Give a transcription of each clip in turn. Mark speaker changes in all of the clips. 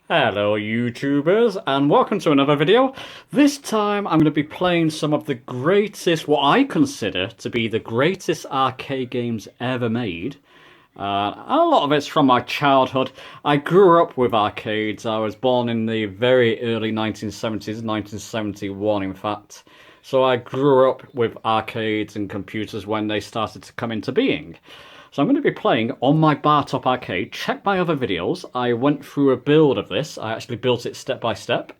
Speaker 1: Hello YouTubers and welcome to another video. This time I'm going to be playing some of the greatest, what I consider to be the greatest arcade games ever made. A lot of it's from my childhood. I grew up with arcades. I was born in the very early 1970s, 1971 in fact. So I grew up with arcades and computers when they started to come into being. So I'm going to be playing on my bar top arcade. Check my other videos. I went through a build of this. I actually built it step by step.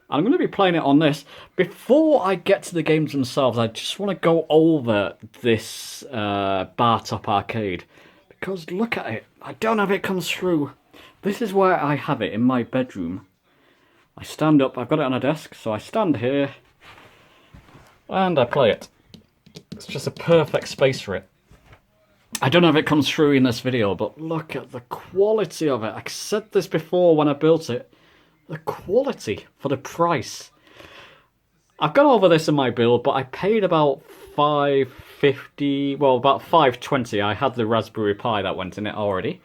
Speaker 1: I'm going to be playing it on this. Before I get to the games themselves, I just want to go over this bar top arcade. Because look at it. I don't have it comes through. This is where I have it in my bedroom. I stand up. I've got it on a desk. So I stand here. And I play it. It's just a perfect space for it. I don't know if it comes through in this video, but look at the quality of it. I said this before when I built it. The quality for the price. I've gone over this in my build, but I paid about $5.50, well, about $5.20. I had the Raspberry Pi that went in it already.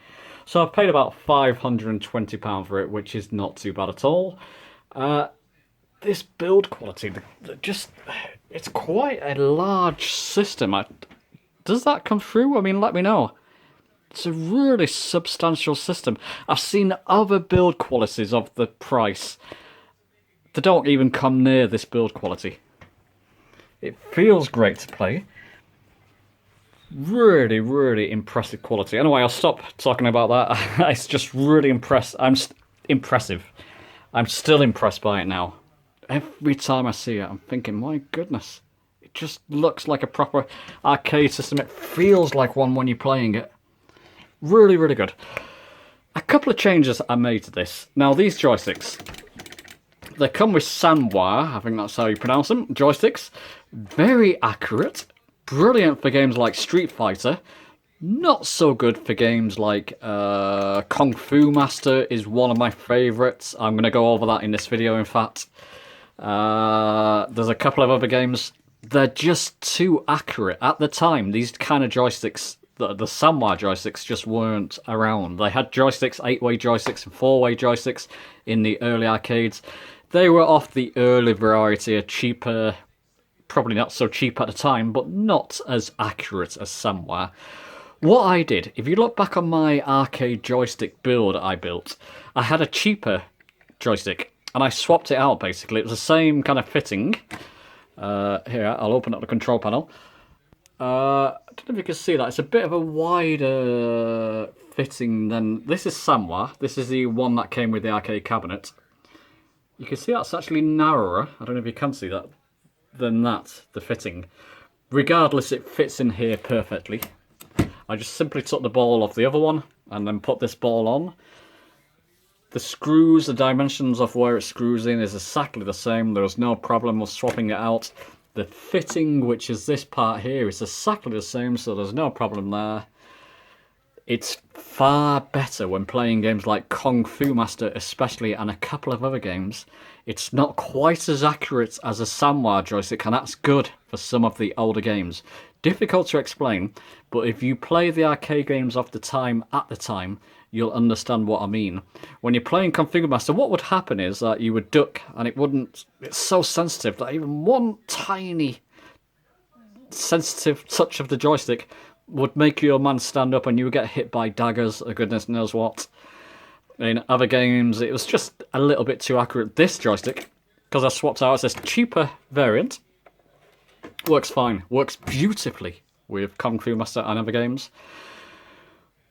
Speaker 1: So I've paid about £520 for it, which is not too bad at all. This build quality, it's quite a large system. Does that come through? I mean, let me know. It's a really substantial system. I've seen other build qualities of the price. They don't even come near this build quality. It feels great to play. Really, really impressive quality. Anyway, I'll stop talking about that. It's just really impressive. I'm still impressed by it now. Every time I see it, I'm thinking, my goodness. It just looks like a proper arcade system. It feels like one when you're playing it. Really, really good. A couple of changes I made to this. Now, these joysticks, they come with Sanwa, I think that's how you pronounce them, joysticks. Very accurate. Brilliant for games like Street Fighter. Not so good for games like Kung Fu Master is one of my favourites. I'm going to go over that in this video, in fact. There's a couple of other games. They're just too accurate. At the time, these kind of joysticks, the Sanwa joysticks, just weren't around. They had joysticks, 8-way joysticks and 4-way joysticks in the early arcades. They were off the early variety, a cheaper, probably not so cheap at the time, but not as accurate as Sanwa. What I did, if you look back on my arcade joystick build I built, I had a cheaper joystick, and I swapped it out, basically. It was the same kind of fitting. Here, I'll open up the control panel. I don't know if you can see that. It's a bit of a wider fitting than... This is Sanwa. This is the one that came with the arcade cabinet. You can see that's actually narrower. I don't know if you can see that. Than that, the fitting. Regardless, it fits in here perfectly. I just simply took the ball off the other one and then put this ball on. The screws, the dimensions of where it screws in is exactly the same. There was no problem with swapping it out. The fitting, which is this part here, is exactly the same, so there's no problem there. It's far better when playing games like Kung Fu Master especially, and a couple of other games. It's not quite as accurate as a Sanwa joystick, and that's good for some of the older games. Difficult to explain, but if you play the arcade games of the time at the time, you'll understand what I mean. When you're playing Kung Fu Master, what would happen is that you would duck, and it wouldn't... It's so sensitive that even one tiny sensitive touch of the joystick would make your man stand up and you would get hit by daggers or goodness knows what. In other games, it was just a little bit too accurate. This joystick, because I swapped out, it's this cheaper variant, works fine. Works beautifully with Kung Fu Master and other games.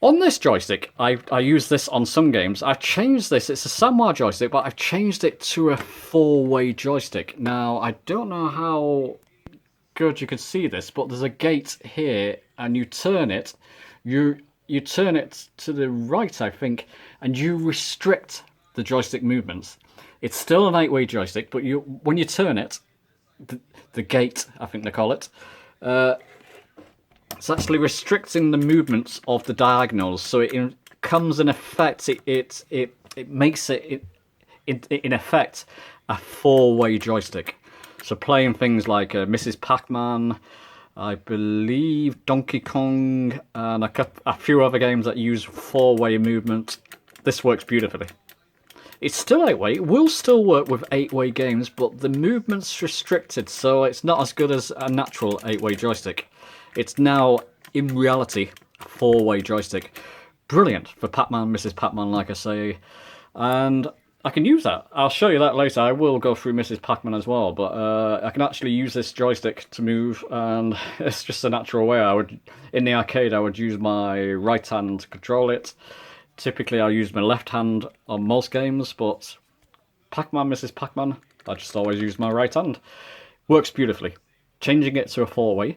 Speaker 1: On this joystick, I use this on some games. I've changed this. It's a Sanwa joystick, but I've changed it to a 4-way joystick. Now, I don't know how good you can see this, but there's a gate here, and you turn it. You turn it to the right, I think, and you restrict the joystick movements. It's still an 8-way joystick, but when you turn it, the gate, I think they call it, it's actually restricting the movements of the diagonals, so it comes in effect. It makes it in effect a 4-way joystick. So playing things like Mrs. Pac-Man, I believe Donkey Kong, and a few other games that use 4-way movement, this works beautifully. It's still 8-way, it will still work with 8-way games, but the movement's restricted, so it's not as good as a natural 8-way joystick. It's now, in reality, 4-way joystick. Brilliant for Pac-Man, Mrs. Pac-Man, like I say. And I can use that. I'll show you that later. I will go through Mrs. Pac-Man as well, but I can actually use this joystick to move, and it's just a natural way. In the arcade, I would use my right hand to control it. Typically, I use my left hand on most games, but Pac-Man, Mrs. Pac-Man, I just always use my right hand. Works beautifully. Changing it to a 4-way,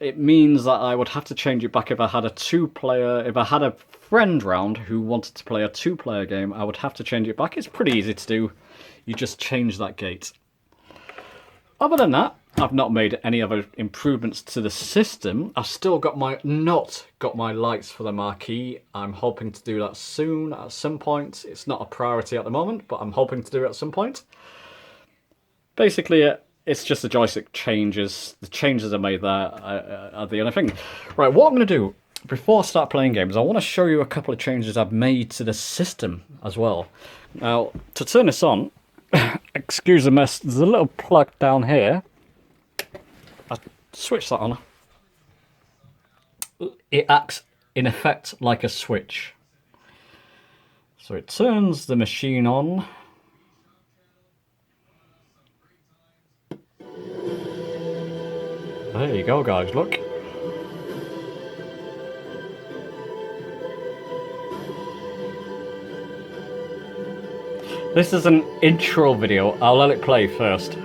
Speaker 1: it means that I would have to change it back if I had a 2-player, if I had a friend round who wanted to play a 2-player game, I would have to change it back. It's pretty easy to do. You just change that gate. Other than that, I've not made any other improvements to the system. I've still not got my lights for the marquee. I'm hoping to do that soon at some point. It's not a priority at the moment, but I'm hoping to do it at some point. Basically, it's just the joystick changes. The changes I made there are the only thing. Right, what I'm going to do, before I start playing games, I want to show you a couple of changes I've made to the system as well. Now, to turn this on, excuse the mess, there's a little plug down here. I switch that on. It acts, in effect, like a switch. So it turns the machine on. There you go, guys, look. This is an intro video. I'll let it play first.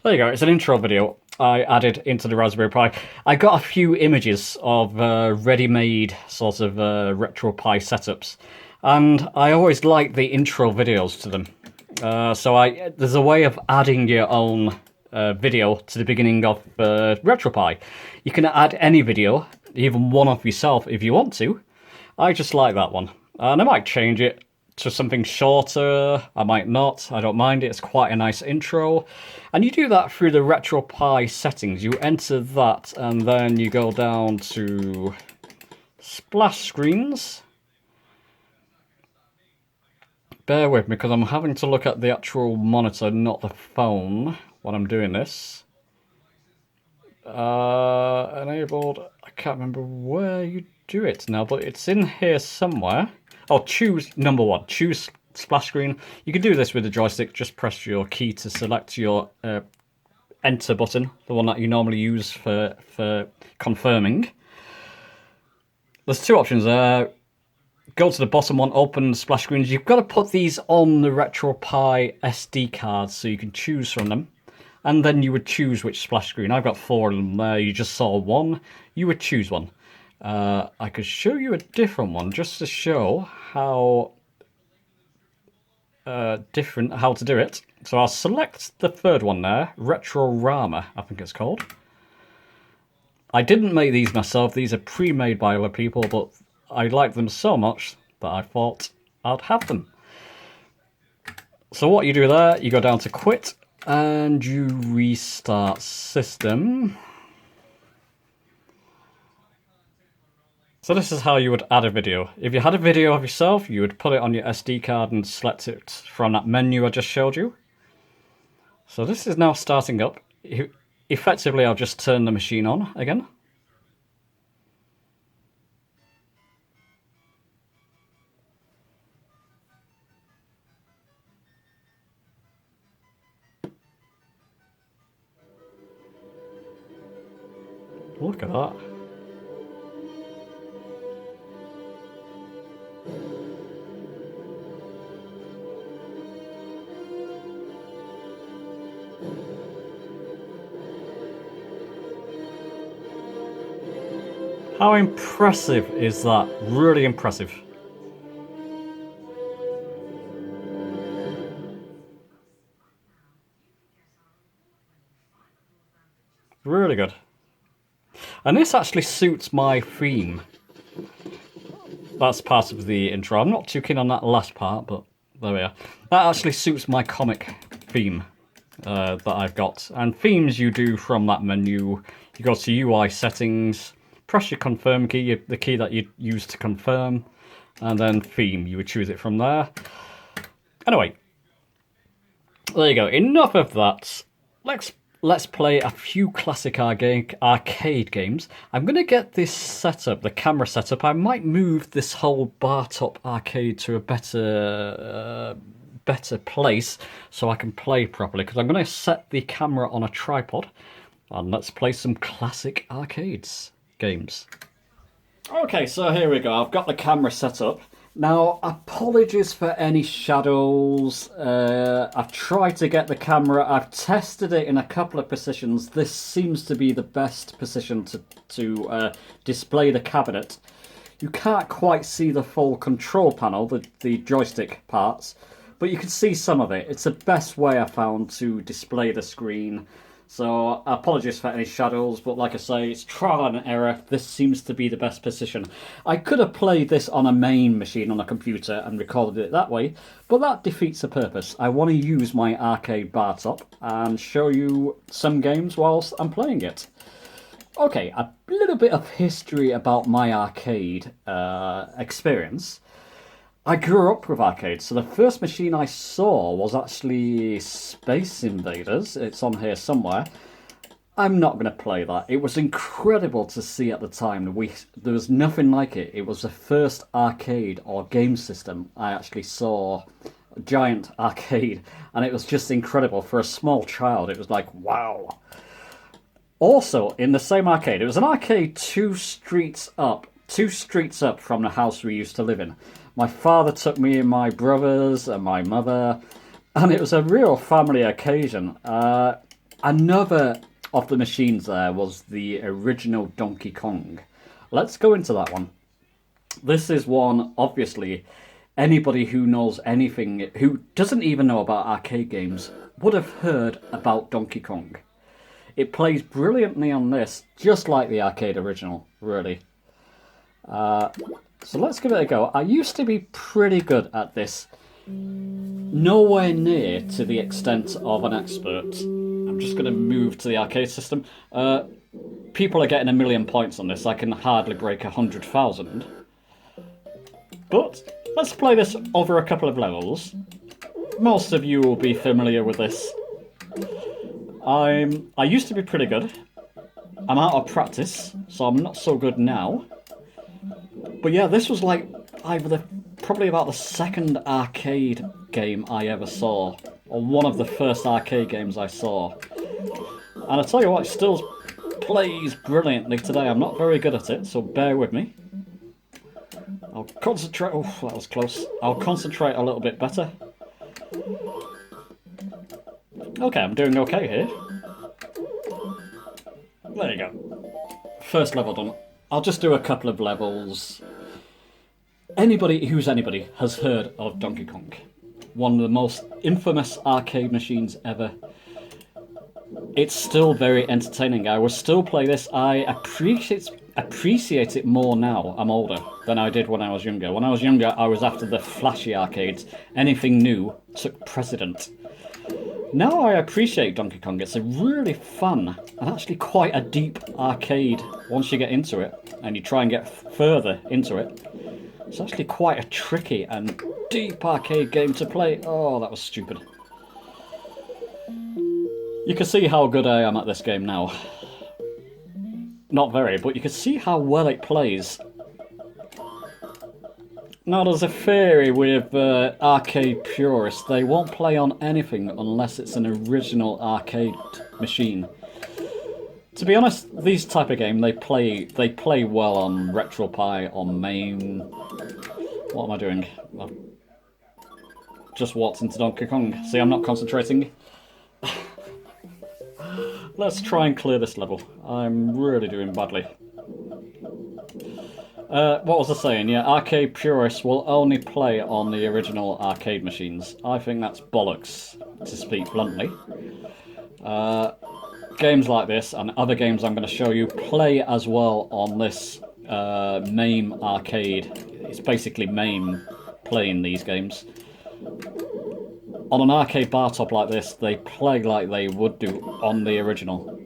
Speaker 1: There you go, it's an intro video I added into the Raspberry Pi. I got a few images of ready-made sort of RetroPie setups, and I always like the intro videos to them. There's a way of adding your own video to the beginning of RetroPie. You can add any video, even one of yourself if you want to. I just like that one, and I might change it to something shorter. I might not. I don't mind it. It's quite a nice intro. And you do that through the RetroPie settings. You enter that and then you go down to splash screens. Bear with me because I'm having to look at the actual monitor, not the phone, when I'm doing this. Enabled. I can't remember where you do it now, but it's in here somewhere. Oh, choose number 1. Choose splash screen. You can do this with the joystick. Just press your key to select your enter button, the one that you normally use for confirming. There's 2 options there. Go to the bottom one, open splash screens. You've got to put these on the RetroPie SD cards so you can choose from them. And then you would choose which splash screen. I've got 4 of them there. You just saw one. You would choose one. I could show you a different one just to show how how to do it. So I'll select the 3rd one there, Retrorama, I think it's called. I didn't make these myself. These are pre-made by other people, but I like them so much that I thought I'd have them. So what you do there, you go down to quit and you restart system. So this is how you would add a video. If you had a video of yourself, you would put it on your SD card and select it from that menu I just showed you. So this is now starting up. Effectively, I'll just turn the machine on again. Look at that. How impressive is that? Really impressive. Really good. And this actually suits my theme. that's part of the intro. I'm not too keen on that last part, but there we are. That actually suits my comic theme that I've got. And themes you do from that menu. You go to UI settings, press your confirm key, the key that you use to confirm, and then theme. You would choose it from there. Anyway, there you go. Enough of that. Let's play a few classic arcade games. I'm going to get this setup, the camera setup. I might move this whole bar top arcade to a better place so I can play properly, because I'm going to set the camera on a tripod and let's play some classic arcades games. Okay, so here we go. I've got the camera set up. Now, apologies for any shadows. I've tried to get the camera. I've tested it in a couple of positions. This seems to be the best position to display the cabinet. You can't quite see the full control panel, the joystick parts, but you can see some of it. It's the best way I found to display the screen. So apologies for any shadows, but like I say, it's trial and error. This seems to be the best position. I could have played this on a main machine on a computer and recorded it that way, but that defeats the purpose. I want to use my arcade bar top and show you some games whilst I'm playing it. Okay, a little bit of history about my arcade experience. I grew up with arcades, so the first machine I saw was actually Space Invaders. It's on here somewhere. I'm not going to play that. It was incredible to see at the time. There was nothing like it. It was the first arcade or game system I actually saw. A giant arcade, and it was just incredible. For a small child, it was like, wow. Also, in the same arcade, it was an arcade two streets up from the house we used to live in. My father took me and my brothers and my mother, and it was a real family occasion. Another of the machines there was the original Donkey Kong. Let's go into that one. This is one, obviously, anybody who knows anything, who doesn't even know about arcade games, would have heard about Donkey Kong. It plays brilliantly on this, just like the arcade original, really. So let's give it a go. I used to be pretty good at this. Nowhere near to the extent of an expert. I'm just going to move to the arcade system. People are getting 1 million points on this. I can hardly break 100,000. But let's play this over a couple of levels. Most of you will be familiar with this. I used to be pretty good. I'm out of practice, so I'm not so good now. But yeah, this was like probably about the second arcade game I ever saw, or one of the first arcade games I saw. And I tell you what, it still plays brilliantly today. I'm not very good at it, so bear with me. I'll concentrate. Oh, that was close. I'll concentrate a little bit better. Okay, I'm doing okay here. There you go. First level done. I'll just do a couple of levels. Anybody has heard of Donkey Kong. One of the most infamous arcade machines ever. It's still very entertaining. I will still play this. I appreciate it more now I'm older than I did when I was younger. When I was younger, I was after the flashy arcades. Anything new took precedent. Now I appreciate Donkey Kong. It's a really fun and actually quite a deep arcade once you get into it and you try and get further into it. It's actually quite a tricky and deep arcade game to play. Oh, that was stupid. You can see how good I am at this game now. Not very, but you can see how well it plays. Now, there's a theory with arcade purists. They won't play on anything unless it's an original arcade machine. To be honest, these type of game, they play well on RetroPie, on MAME. What am I doing? I've just walked into Donkey Kong. See, I'm not concentrating. Let's try and clear this level. I'm really doing badly. What was I saying? Yeah, arcade purists will only play on the original arcade machines. I think that's bollocks, to speak bluntly. Games like this and other games I'm going to show you play as well on this MAME arcade. It's basically MAME playing these games. On an arcade bar top like this, they play like they would do on the original.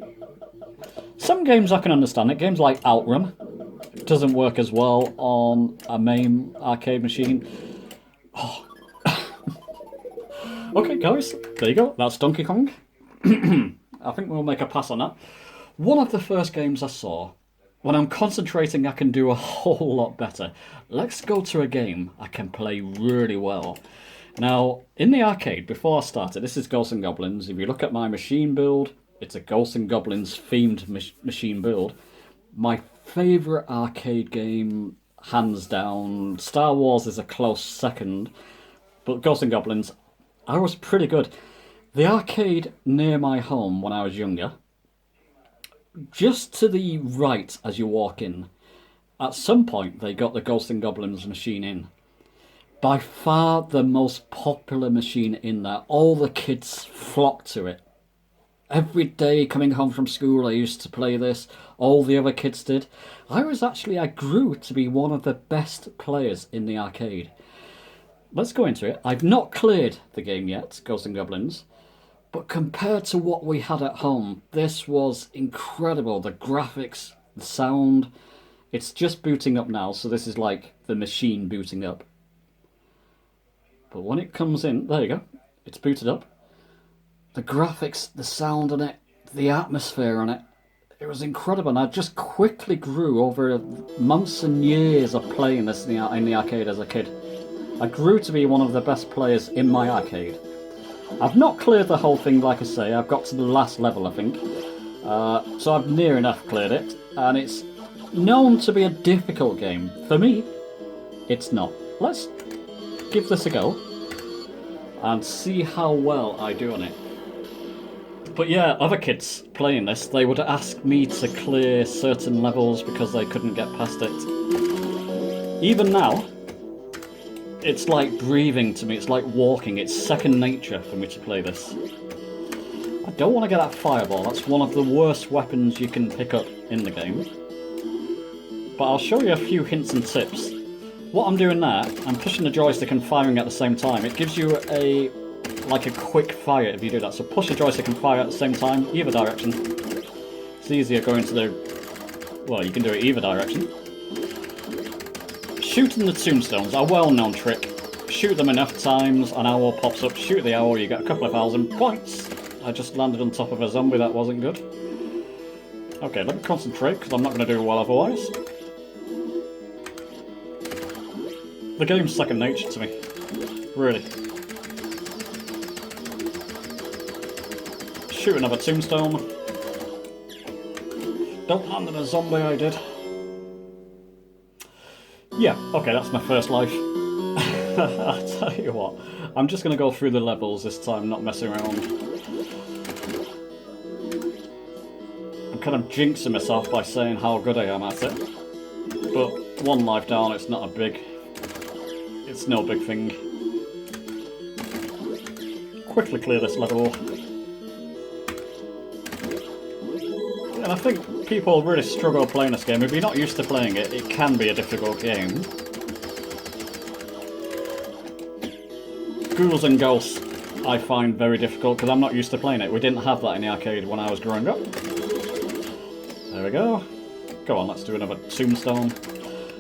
Speaker 1: Some games I can understand it. Games like Outrun doesn't work as well on a MAME arcade machine. Oh. Okay, guys, there you go. That's Donkey Kong. I think we'll make a pass on that. One of the first games I saw, when I'm concentrating I can do a whole lot better. Let's go to a game I can play really well. Now, in the arcade, before I started, this is Ghosts and Goblins. If you look at my machine build, it's a Ghosts and Goblins themed machine build. My favourite arcade game, hands down. Star Wars is a close second, but Ghosts and Goblins, I was pretty good. The arcade near my home when I was younger, just to the right as you walk in, at some point they got the Ghosts and Goblins machine in. By far the most popular machine in there. All the kids flocked to it. Every day coming home from school I used to play this. All the other kids did. I grew to be one of the best players in the arcade. Let's go into it. I've not cleared the game yet, Ghosts and Goblins. But compared to what we had at home, this was incredible. The graphics, the sound. It's just booting up now, so this is like the machine booting up. But when it comes in, there you go. It's booted up. The graphics, the sound on it, the atmosphere on it, it was incredible. And I just quickly grew over months and years of playing this in the arcade as a kid. I grew to be one of the best players in my arcade. I've not cleared the whole thing, like I say. I've got to the last level, I think. So I've near enough cleared it. And it's known to be a difficult game. For me, it's not. Let's give this a go and see how well I do on it. But yeah, other kids playing this, they would ask me to clear certain levels because they couldn't get past it. Even now, it's like breathing to me, it's like walking, it's second nature for me to play this. I don't want to get that fireball, that's one of the worst weapons you can pick up in the game. But I'll show you a few hints and tips. What I'm doing there, I'm pushing the joystick and firing at the same time. It gives you a quick fire if you do that. So push the joystick and fire at the same time, either direction. It's easier going to the... well, you can do it either direction. Shooting the tombstones, a well-known trick. Shoot them enough times, an owl pops up. Shoot the owl, you get a couple of 1,000 points. I just landed on top of a zombie, that wasn't good. Okay, let me concentrate, because I'm not going to do well otherwise. The game's second nature to me. Really. Shoot another tombstone. Don't land on a zombie, I did. Yeah, okay, that's my first life. I'll tell you what, I'm just going to go through the levels this time, not messing around. I'm kind of jinxing myself by saying how good I am at it. But one life down, it's not a big... it's no big thing. Quickly clear this level. And I think people really struggle playing this game. If you're not used to playing it, it can be a difficult game. Ghouls and Ghosts I find very difficult because I'm not used to playing it. We didn't have that in the arcade when I was growing up. There we go. Go on, let's do another tombstone.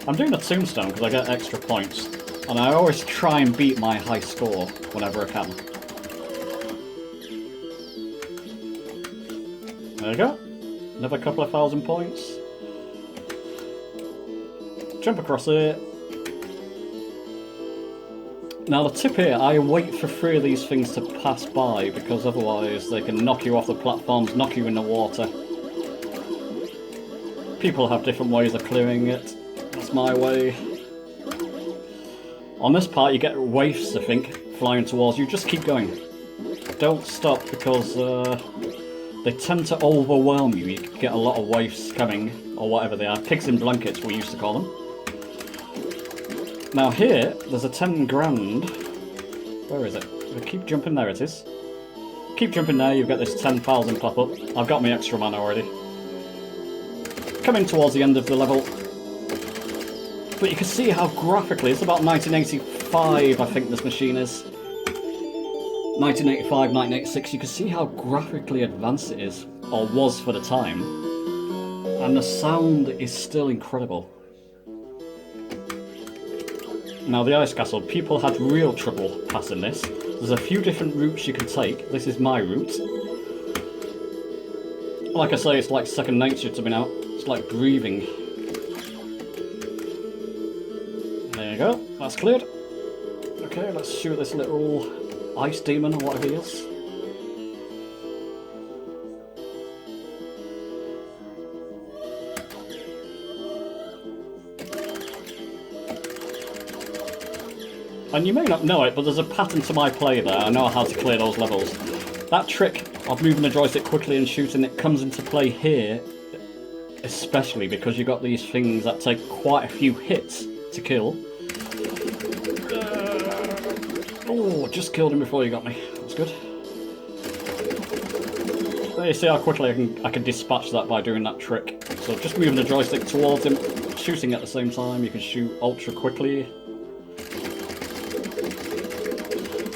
Speaker 1: I'm doing a tombstone because I get extra points. And I always try and beat my high score whenever I can. There we go. Another couple of 1,000 points. Jump across here. Now the tip here, I wait for 3 of these things to pass by because otherwise they can knock you off the platforms, knock you in the water. People have different ways of clearing it. That's my way. On this part you get waifs, I think, flying towards you. Just keep going. Don't stop because they tend to overwhelm you. You get a lot of waifs coming, or whatever they are. Pigs in blankets, we used to call them. Now here, there's a 10 grand. Where is it? Keep jumping, there it is. Keep jumping there, you get this 10,000 pop up. I've got my extra mana already. Coming towards the end of the level. But you can see how graphically, it's about 1985 I think this machine is. 1985, 1986, you can see how graphically advanced it is, or was for the time. And the sound is still incredible. Now the Ice Castle, people had real trouble passing this. There's a few different routes you can take. This is my route. Like I say, it's like second nature to me now. It's like breathing. There you go, that's cleared. Okay, let's shoot this little ice demon or whatever he is. And you may not know it, but there's a pattern to my play there. I know how to clear those levels. That trick of moving the joystick quickly and shooting it comes into play here, especially because you've got these things that take quite a few hits to kill. Oh, just killed him before you got me. That's good. There you see how quickly I can dispatch that by doing that trick. So just moving the joystick towards him, shooting at the same time. You can shoot ultra quickly.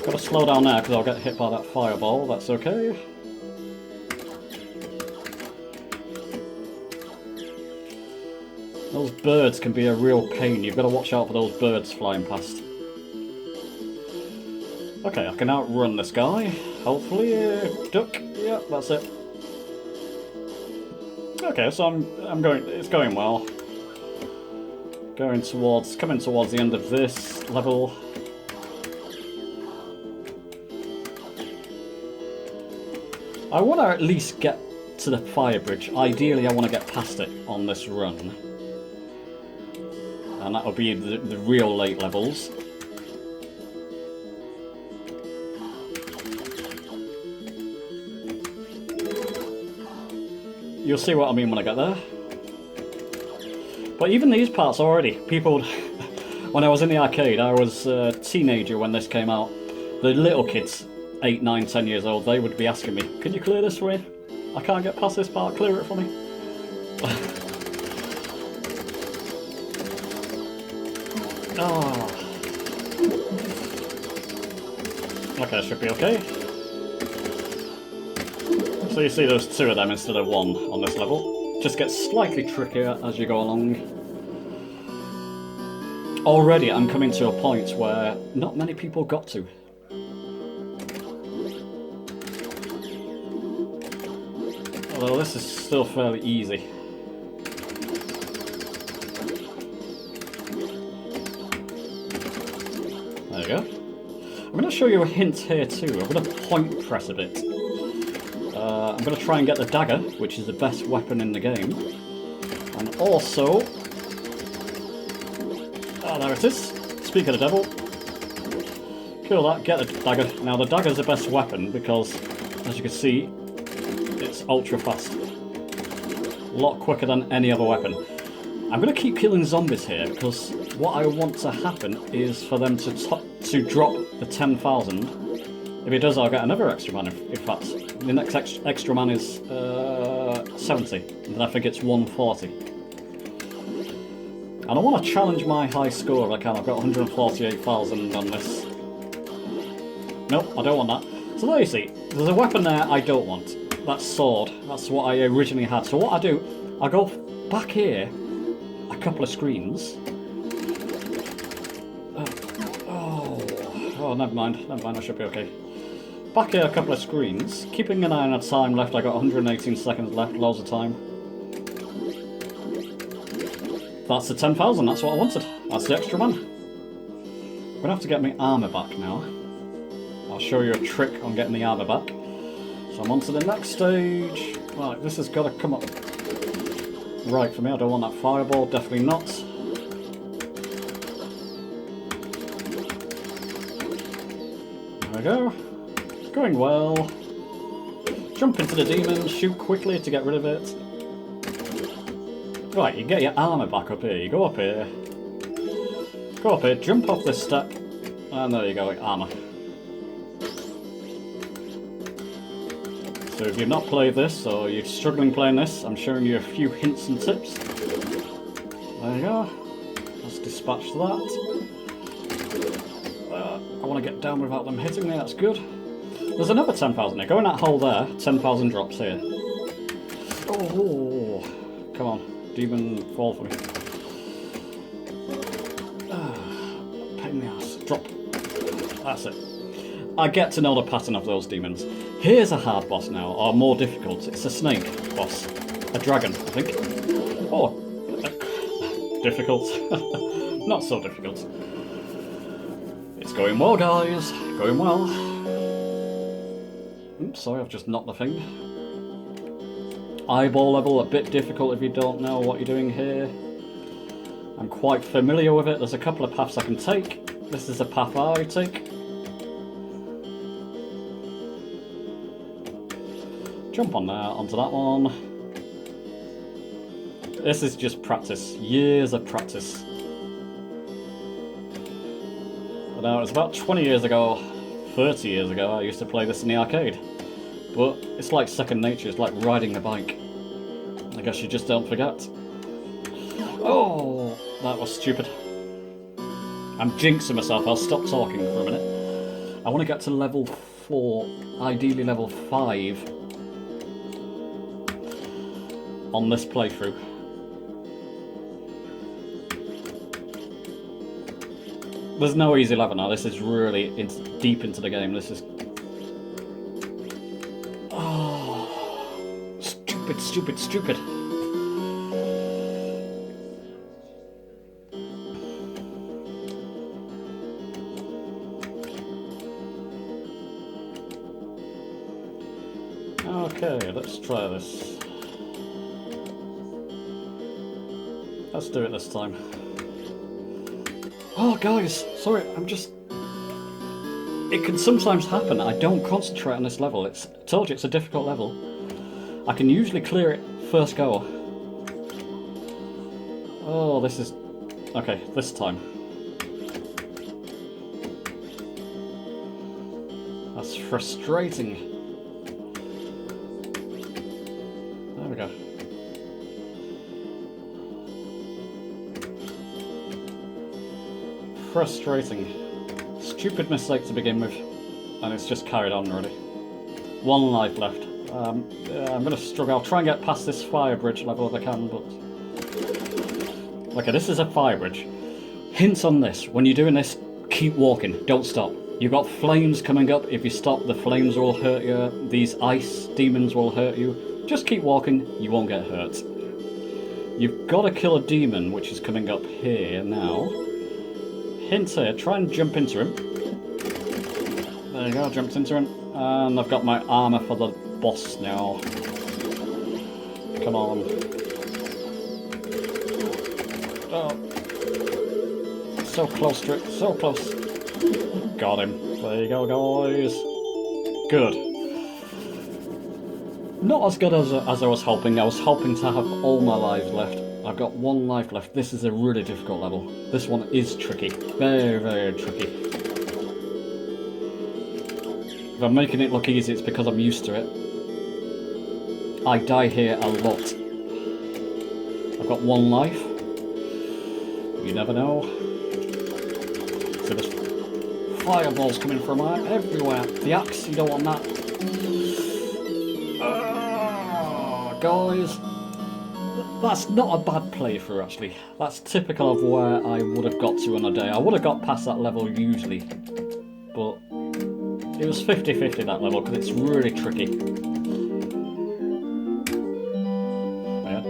Speaker 1: Got to slow down there because I'll get hit by that fireball. That's okay. Those birds can be a real pain. You've got to watch out for those birds flying past. Okay, I can outrun this guy. Hopefully, duck. Yeah, that's it. Okay, so I'm going. It's going well. Coming towards the end of this level. I want to at least get to the fire bridge. Ideally, I want to get past it on this run. And that will be the real late levels. You'll see what I mean when I get there. But even these parts already, people... When I was in the arcade, I was a teenager when this came out. The little kids, 8, 9, 10 years old, they would be asking me, can you clear this for me? I can't get past this part, clear it for me. Oh. Okay, should be okay. So you see there's 2 of them instead of 1 on this level. Just gets slightly trickier as you go along. Already I'm coming to a point where not many people got to. Although this is still fairly easy. There we go. I'm going to show you a hint here too. I'm going to point press a bit. I'm going to try and get the dagger, which is the best weapon in the game. And also... Oh, there it is. Speak of the devil. Kill that, get the dagger. Now the dagger's the best weapon because, as you can see, it's ultra fast. A lot quicker than any other weapon. I'm going to keep killing zombies here because what I want to happen is for them to drop the 10,000. If it does, I'll get another extra man. In fact, the next extra man is 70, and then I think it's 140. And I want to challenge my high score if I can. I've got 148,000 on this. Nope, I don't want that. So there you see, there's a weapon there I don't want. That sword. That's what I originally had. So what I do, I go back here a couple of screens. Oh, never mind, I should be okay. Back here a couple of screens, keeping an eye on the time left. I got 118 seconds left, loads of time. That's the 10,000, that's what I wanted. That's the extra man. I'm gonna have to get my armour back now. I'll show you a trick on getting the armour back. So I'm on to the next stage. Right, this has got to come up right for me. I don't want that fireball, definitely not. There we go. Going well. Jump into the demon, shoot quickly to get rid of it. Right, you get your armour back up here. You go up here. Go up here, jump off this step. And there you go, armour. So if you've not played this, or you're struggling playing this, I'm showing you a few hints and tips. There you go. Let's dispatch that. I want to get down without them hitting me, that's good. There's another 10,000 here. Go in that hole there, 10,000 drops here. Oh, come on, demon, fall for me. Pain in the ass. Drop. That's it. I get to know the pattern of those demons. Here's a hard boss now, or more difficult. It's a snake boss. A dragon, I think. Oh, difficult. Not so difficult. It's going well, guys. Going well. Oops, sorry, I've just knocked the thing. Eyeball level, a bit difficult if you don't know what you're doing here. I'm quite familiar with it. There's a couple of paths I can take. This is the path I take. Jump on there, onto that one. This is just practice. Years of practice. Now, it was about 20 years ago, 30 years ago, I used to play this in the arcade. But it's like second nature, it's like riding a bike. I guess you just don't forget. Oh, that was stupid. I'm jinxing myself, I'll stop talking for a minute. I want to get to level 4, ideally level 5 on this playthrough. There's no easy level now, this is really deep into the game, this is... Oh, stupid, stupid, stupid. Okay, let's try this. Let's do it this time. Oh, guys, sorry, I'm just... It can sometimes happen. I don't concentrate on this level. I told you it's a difficult level. I can usually clear it first go. Oh, this is... Okay, this time. That's frustrating. There we go. Frustrating. Stupid mistake to begin with, and it's just carried on really. One life left. I'm going to struggle. I'll try and get past this fire bridge level if I can, but... Okay, this is a fire bridge. Hints on this. When you're doing this, keep walking. Don't stop. You've got flames coming up. If you stop, the flames will hurt you. These ice demons will hurt you. Just keep walking. You won't get hurt. You've got to kill a demon, which is coming up here now. Hint here, try and jump into him. There you go, jumped into him. And I've got my armour for the boss now. Come on. Oh. So close to it, so close. Got him. There you go, guys. Good. Not as good as I was hoping. I was hoping to have all my lives left. I've got one life left. This is a really difficult level. This one is tricky. Very, very tricky. If I'm making it look easy, it's because I'm used to it. I die here a lot. I've got one life. You never know. So there's fireballs coming from everywhere. The axe, you don't want that. Guys. That's not a bad playthrough, actually. That's typical of where I would have got to in a day. I would have got past that level usually, but it was 50-50 that level, because it's really tricky.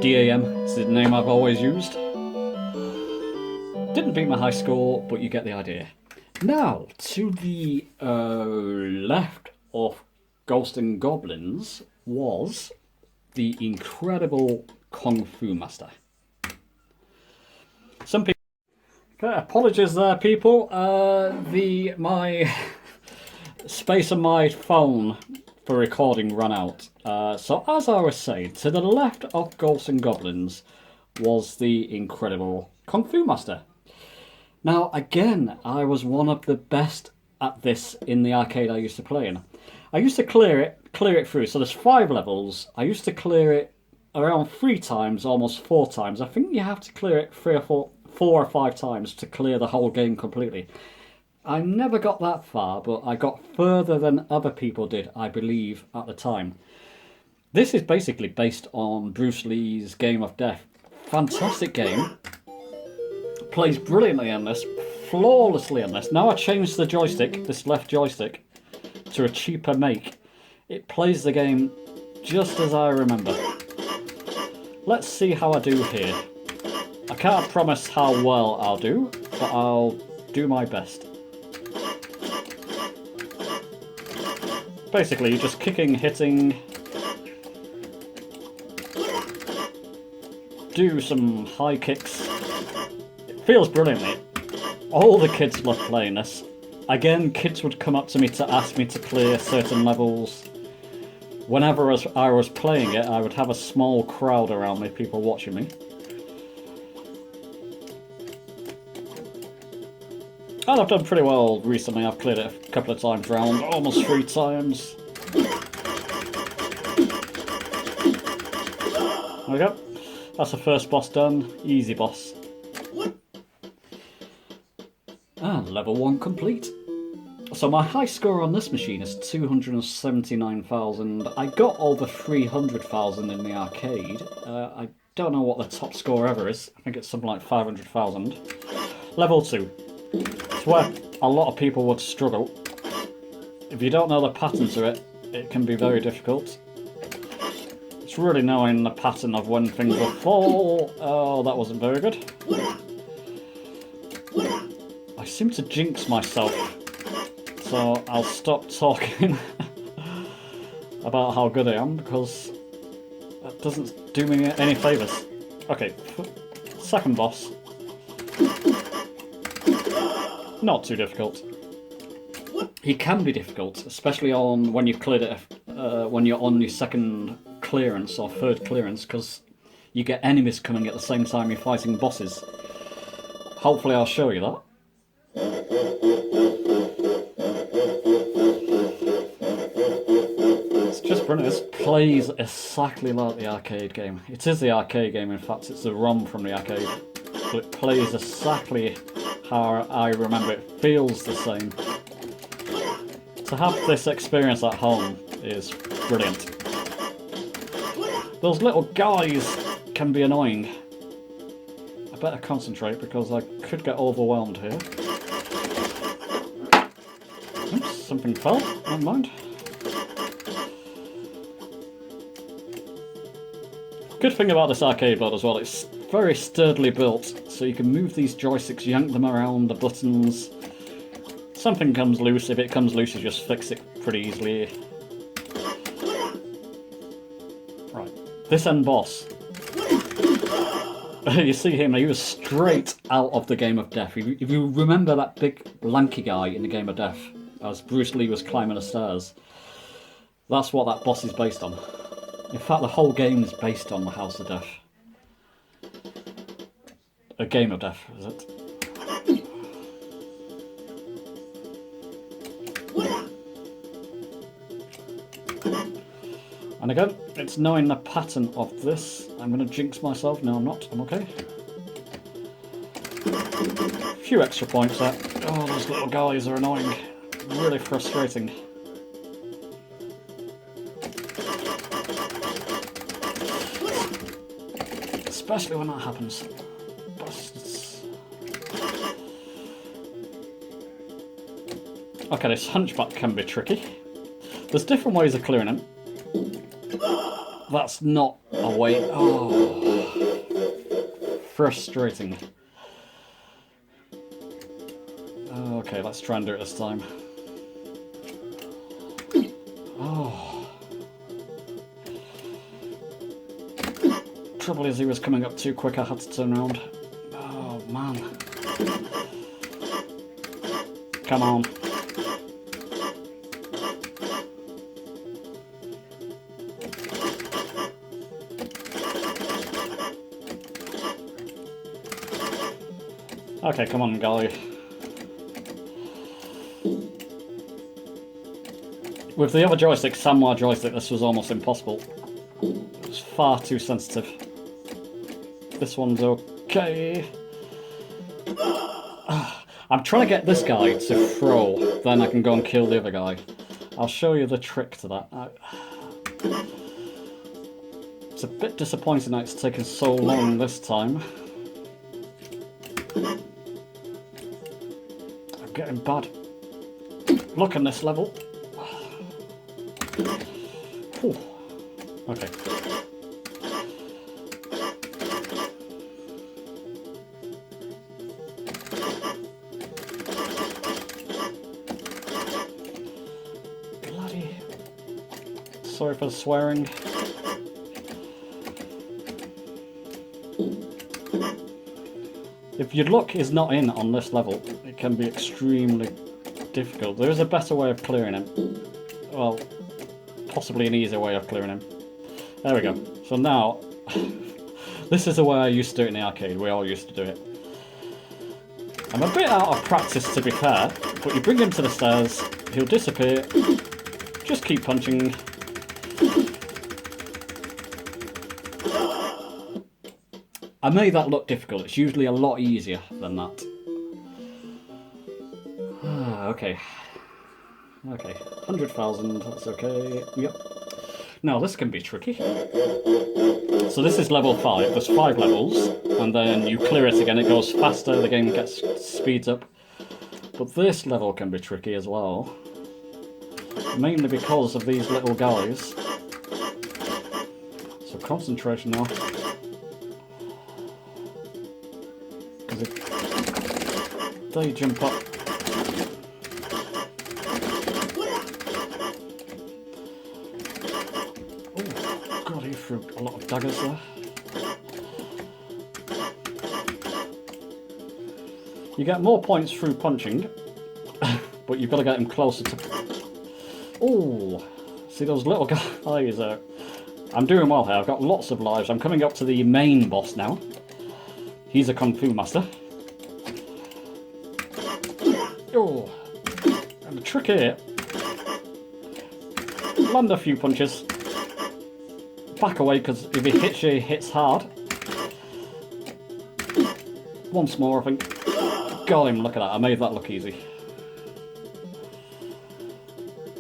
Speaker 1: DAM is the name I've always used. Didn't beat my high score, but you get the idea. Now, to the left of Ghosts and Goblins was the incredible Kung Fu Master. Some people... Okay, apologies there, people. My space on my phone for recording ran out. So as I was saying, to the left of Ghosts and Goblins was the incredible Kung Fu Master. Now, again, I was one of the best at this in the arcade I used to play in. I used to clear it through. So there's 5 levels. I used to clear it around 3 times, almost 4 times. I think you have to clear it 3 4 or 5 times to clear the whole game completely. I never got that far, but I got further than other people did, I believe, at the time. This is basically based on Bruce Lee's Game of Death. Fantastic game. Plays brilliantly in this, flawlessly in this. Now I changed the joystick, this left joystick, to a cheaper make. It plays the game just as I remember. Let's see how I do here. I can't promise how well I'll do, but I'll do my best. Basically, you're just kicking, hitting, do some high kicks. It feels brilliantly. All the kids love playing this. Again, kids would come up to me to ask me to clear certain levels. Whenever I was playing it, I would have a small crowd around me, people watching me. And I've done pretty well recently. I've cleared it a couple of times round, almost 3 times. There we go. That's the first boss done. Easy boss. And level 1 complete. So my high score on this machine is 279,000. I got over 300,000 in the arcade. I don't know what the top score ever is. I think it's something like 500,000. Level 2. It's where a lot of people would struggle. If you don't know the pattern to it, it can be very difficult. It's really knowing the pattern of when things will fall. Oh, that wasn't very good. I seem to jinx myself, so I'll stop talking about how good I am, because that doesn't do me any favours. Okay, second boss. Not too difficult. He can be difficult, especially on when you've cleared it, when you're on your second clearance or third clearance, because you get enemies coming at the same time you're fighting bosses. Hopefully I'll show you that. It's just brilliant. This plays exactly like the arcade game. It is the arcade game, in fact, it's the ROM from the arcade. But it plays exactly how I remember it. Feels the same. To have this experience at home is brilliant. Those little guys can be annoying. I better concentrate because I could get overwhelmed here. Oops, something fell. Never mind. Good thing about this arcade board as well, it's very sturdily built, so you can move these joysticks, yank them around, the buttons. Something comes loose. If it comes loose, you just fix it pretty easily. Right, this end boss. You see him, he was straight out of the Game of Death. If you remember that big lanky guy in the Game of Death, as Bruce Lee was climbing the stairs, that's what that boss is based on. In fact, the whole game is based on the House of Death. A Game of Death, is it? And again, it's knowing the pattern of this. I'm going to jinx myself. No, I'm not. I'm okay. A few extra points there. Oh, those little guys are annoying. Really frustrating. Especially when that happens. Bastards. Okay, this hunchback can be tricky. There's different ways of clearing him. That's not a way. Oh, frustrating. Okay, let's try and do it this time. Oh. Trouble is, he was coming up too quick. I had to turn around. Oh man! Come on. Okay, come on, guy. With the other joystick, Samurai joystick, this was almost impossible. It was far too sensitive. This one's okay. I'm trying to get this guy to throw, then I can go and kill the other guy. I'll show you the trick to that. It's a bit disappointing that it's taken so long this time. I'm getting bad luck on this level. Whew. Okay. Bloody. Sorry for the swearing. If your luck is not in on this level, it can be extremely difficult. There is a better way of clearing him. Well, possibly an easier way of clearing him. There we go. So now, this is the way I used to do it in the arcade. We all used to do it. I'm a bit out of practice, to be fair, but you bring him to the stairs, he'll disappear, just keep punching. I made that look difficult. It's usually a lot easier than that. Okay. Okay. 100,000. That's okay. Yep. Now this can be tricky. So this is level 5. There's 5 levels, and then you clear it again. It goes faster. The game speeds up. But this level can be tricky as well, mainly because of these little guys. So concentration now. They jump up. Oh, God, he threw a lot of daggers there. You get more points through punching, but you've got to get him closer to... Oh, see those little guys? I'm doing well here. I've got lots of lives. I'm coming up to the main boss now. He's a Kung Fu master. Oh, and the trick here, land a few punches, back away, because if he hits you, he hits hard. Once more, I think. Got him, look at that, I made that look easy.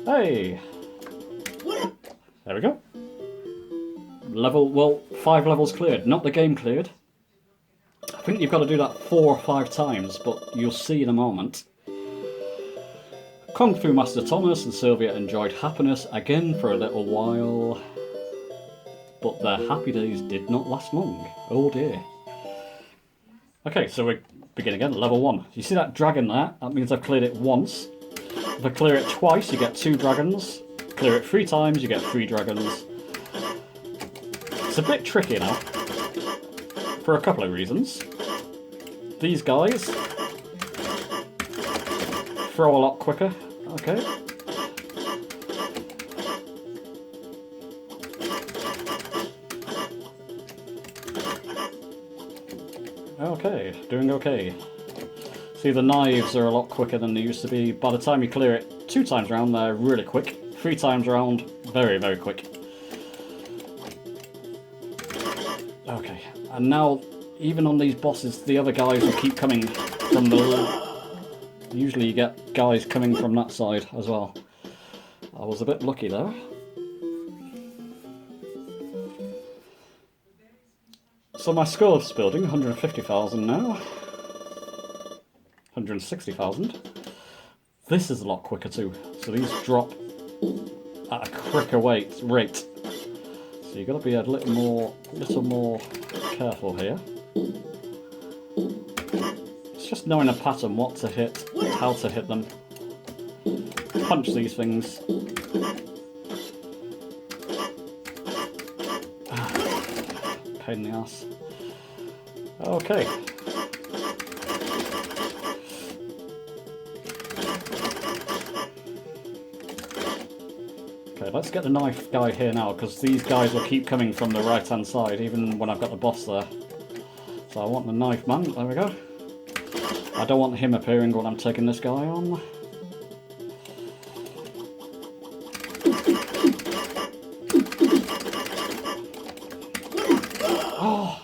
Speaker 1: Hey! There we go. Well, 5 levels cleared, not the game cleared. I think you've got to do that 4 or 5 times, but you'll see in a moment. Kung Fu Master Thomas and Sylvia enjoyed happiness again for a little while, but their happy days did not last long. Oh dear. Okay, so we begin again, level 1. You see that dragon there? That means I've cleared it once. If I clear it twice, you get 2 dragons. Clear it 3 times, you get 3 dragons. It's a bit tricky now, for a couple of reasons. These guys throw a lot quicker. Okay. Okay, doing okay. See, the knives are a lot quicker than they used to be. By the time you clear it 2 times around, they're really quick. 3 times around, very, very quick. Okay, and now, even on these bosses, the other guys will keep coming from the... Usually you get guys coming from that side as well. I was a bit lucky there. So my score is building, 150,000 now. 160,000. This is a lot quicker too. So these drop at a quicker rate. So you've got to be a little more careful here. It's just knowing a pattern, what to hit, how to hit them. Punch these things. Pain in the ass. Okay. Okay, let's get the knife guy here now, because these guys will keep coming from the right hand side, even when I've got the boss there. So I want the knife man, there we go. I don't want him appearing when I'm taking this guy on. Oh,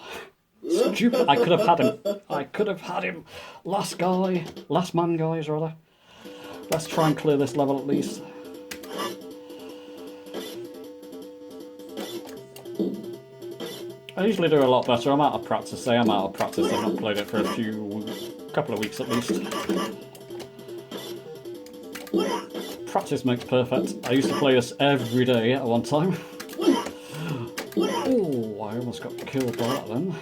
Speaker 1: stupid. I could have had him. I could have had him. Last man, guys, rather. Let's try and clear this level at least. I usually do a lot better. I'm out of practice. I'm out of practice. I've not played it for a couple of weeks at least. Practice makes perfect. I used to play this every day at one time. Oh, I almost got killed by that then.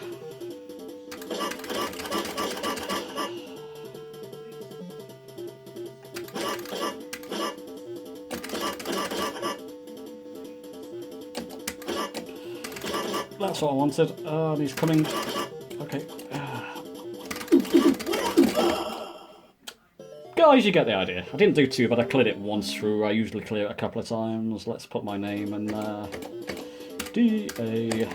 Speaker 1: That's what I wanted. And he's coming. Okay. Guys, you get the idea. I didn't do two, but I cleared it once through. I usually clear it a couple of times. Let's put my name in there. D-A-M.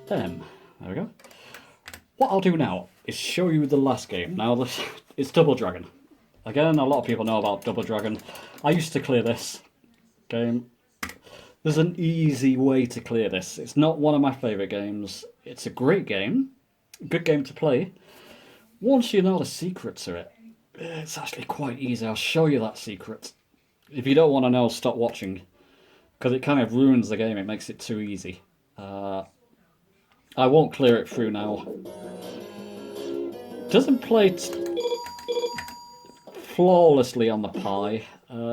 Speaker 1: There we go. What I'll do now is show you the last game. Now, it's Double Dragon. Again, a lot of people know about Double Dragon. I used to clear this game. There's an easy way to clear this. It's not one of my favourite games. It's a great game. Good game to play. Once you know the secret to it, it's actually quite easy. I'll show you that secret. If you don't want to know, stop watching. Because it kind of ruins the game. It makes it too easy. I won't clear it through now. Doesn't play flawlessly on the Pi.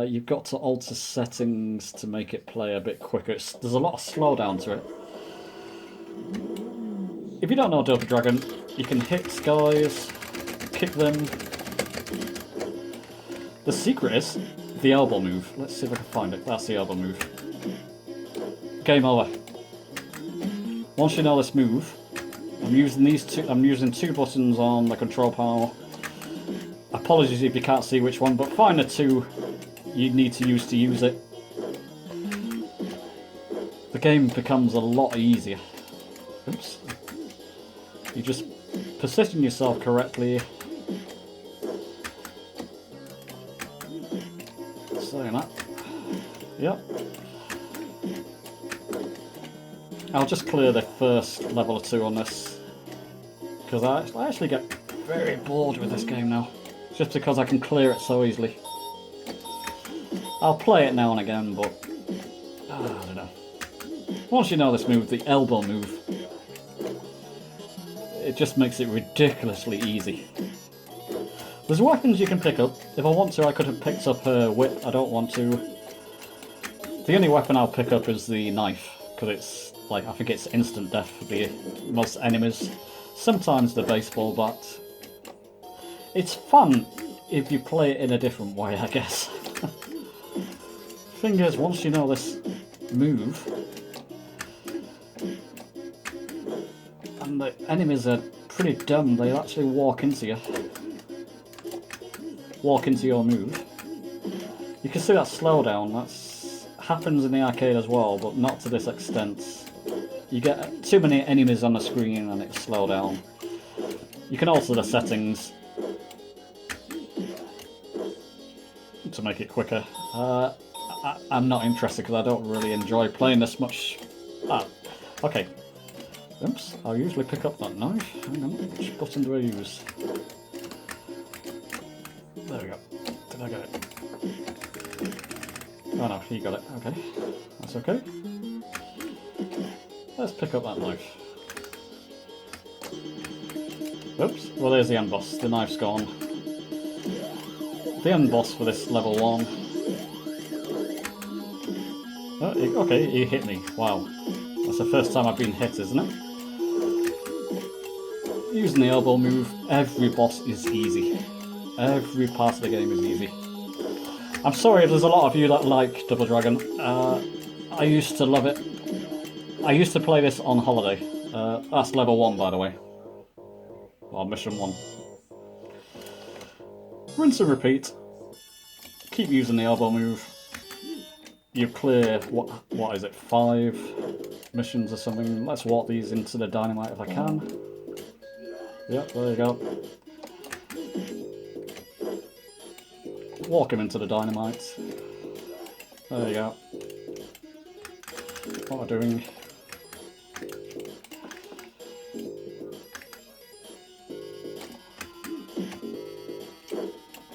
Speaker 1: You've got to alter settings to make it play a bit quicker. There's a lot of slowdown to it. If you don't know Double Dragon, you can hit guys, kick them. The secret is the elbow move. Let's see if I can find it. That's the elbow move. Game over. Once you know this move, I'm using two buttons on the control panel. Apologies if you can't see which one, but find the two you need to use it. The game becomes a lot easier. Oops. You just position yourself correctly. Saying that. Yep. I'll just clear the first level or two on this, because I actually get very bored with this game now, just because I can clear it so easily. I'll play it now and again, but I don't know. Once you know this move, the elbow move, it just makes it ridiculously easy. There's weapons you can pick up. If I want to, I could have picked up a whip. I don't want to. The only weapon I'll pick up is the knife, because it's like, I think it's instant death for most enemies. Sometimes the baseball bat. It's fun if you play it in a different way, I guess. Thing is, once you know this move, and the enemies are pretty dumb, they actually walk into you. Walk into your move. You can see that slowdown. That happens in the arcade as well, but not to this extent. You get too many enemies on the screen and it slows down. You can alter the settings to make it quicker. I'm not interested because I don't really enjoy playing this much. Ah, okay. Oops, I'll usually pick up that knife. Hang on, which button do I use? There we go. Did I get it? Oh no, he got it. Okay. That's okay. Let's pick up that knife. Oops, well there's the end boss. The knife's gone. The end boss for this level 1. Oh, okay, he hit me. Wow. That's the first time I've been hit, isn't it? Using the elbow move, every boss is easy. Every part of the game is easy. I'm sorry if there's a lot of you that like Double Dragon. I used to love it. I used to play this on holiday. That's level 1, by the way. Or mission 1. Rinse and repeat. Keep using the elbow move. You clear, what is it, 5 missions or something. Let's walk these into the dynamite if I can. Yep, there you go. Walk him into the dynamite. There you go. What am I doing?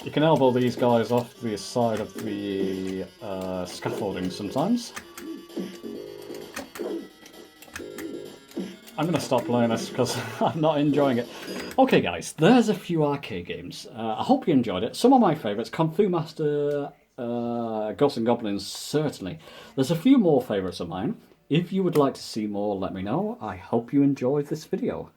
Speaker 1: You can elbow these guys off the side of the scaffolding sometimes. I'm gonna stop playing this because I'm not enjoying it. Okay guys, there's a few arcade games. I hope you enjoyed it. Some of my favourites, Kung Fu Master, Ghosts and Goblins, certainly. There's a few more favourites of mine. If you would like to see more, let me know. I hope you enjoyed this video.